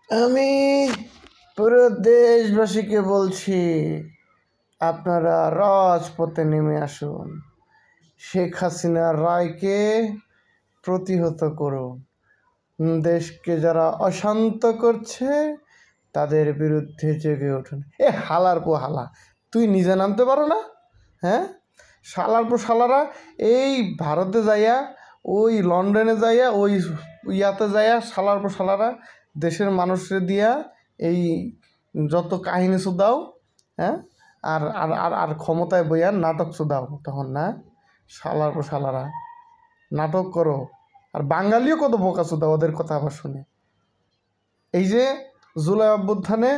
আমি পুরো দেশবাসীকে বলছি, আপনারা রাজপথে নেমে আসুন, শেখ হাসিনার রায়কে প্রতিহত করুন। দেশকে যারা অশান্ত করছে তাদের বিরুদ্ধে জেগে উঠুন। হালার পো হালা, তুই নিজে নামতে পারো না? হ্যাঁ, শালার পো শালারা এই ভারতে যাইয়া, ওই লন্ডনে যাইয়া, ওই ইয়াতে যাইয়া, শালার পো শালারা দেশের মানুষের দিয়া এই যত কাহিনী শুধাও, হ্যাঁ, আর আর আর আর ক্ষমতায় বইয়ার নাটক শুধাও তখন না। শালার পো শালারা নাটক করো, আর বাঙালিও কত বোকা শুধা ওদের কথা আবার শুনে। এই যে জুলাই অভ্যুত্থানে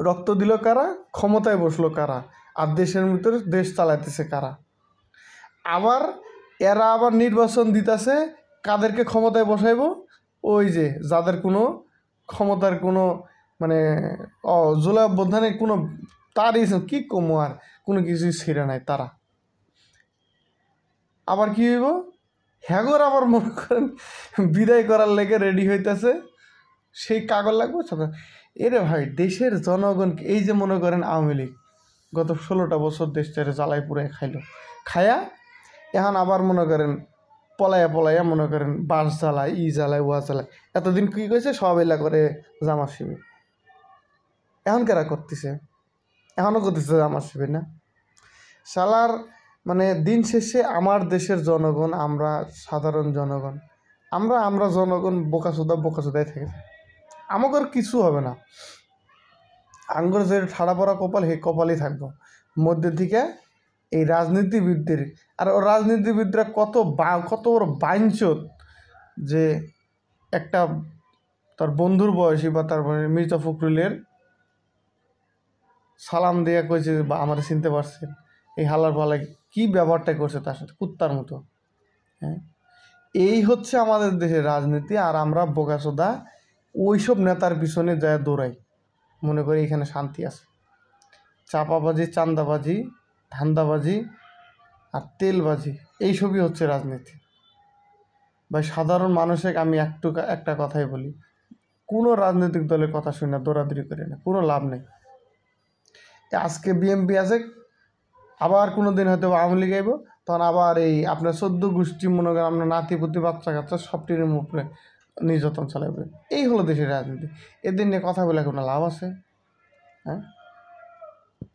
রক্ত দিল কারা, ক্ষমতায় বসলো কারা, আর দেশের ভিতরে দেশ চালাইতেছে কারা। আবার এরা আবার নির্বাচন দিতেছে, কাদেরকে ক্ষমতায় বসাইব? ওই যে যাদের কোনো ক্ষমতার কোনো মানে জুলাই অভ্যুত্থানে কোনো তারই কি কমো আর কোনো কিছুই ছিঁড়ে নাই তারা। আবার কি হইব? হ্যাগর আবার মনে করেন বিদায় করার লেগে রেডি হইতেছে, সেই কাগজ লাগবে সাথে। এরে ভাই, দেশের জনগণকে এই যে মনে করেন আওয়ামী লীগ গত 16টা বছর দেশটারে জ্বালাই পুরাই খায়া এখন আবার মনে করেন পলাইয়া মনে করেন বাস জ্বালায়, জ্বালায়, ওয়া জ্বালায়। এতদিন কী করেছে? সব এলা করে জামাত শিবির। এখন কেরা করতেছে? এখনও করতেছে জামাত শিবির না? শালার মানে দিন শেষে আমার দেশের জনগণ, আমরা সাধারণ জনগণ, আমরা জনগণ বোকাচোদাই থেকে আমাদের কিছু হবে না। আঙ্গুর যে ঠাড়া পড়া কপাল, সেই কপালই থাকবো মধ্যে থেকে এই রাজনীতিবিদদের। আর ও রাজনীতিবিদরা কত বড় বাইঞ্চোদ যে একটা তার বন্ধুর বয়সী বা তার মির্জা ফখরুলের সালাম দিয়া কইছে বা আমার চিনতে পারছেন। এই হালার পালায় কী ব্যবহারটা করছে তার সাথে, কুত্তার মতো। হ্যাঁ, এই হচ্ছে আমাদের দেশের রাজনীতি। আর আমরা বোকাচোদা ওইসব নেতার পিছনে যায় দৌড়াই, মনে করি এখানে শান্তি আছে। চাপাবাজি, চান্দাবাজি, ধান্দাবাজি আর তেলবাজি, এইসবই হচ্ছে রাজনীতি। ভাই, সাধারণ মানুষকে আমি একটা কথাই বলি, কোনো রাজনৈতিক দলের কথা শুনে না দৌড়াদৌড়ি করে না, কোনো লাভ নেই। আজকে বিএমপি আছে, আবার কোনো দিন হয়তো আওয়ামী লীগ আইব, তখন আবার এই আপনার 14 গোষ্ঠী মনে করেন আপনার নাতিপুতি বাচ্চা কাচ্চা সবটির উপরে নির্যাতন চালাবে। এই হলো দেশের রাজনীতি। এদের নিয়ে কথা বলে কোনো লাভ আছে? হ্যাঁ।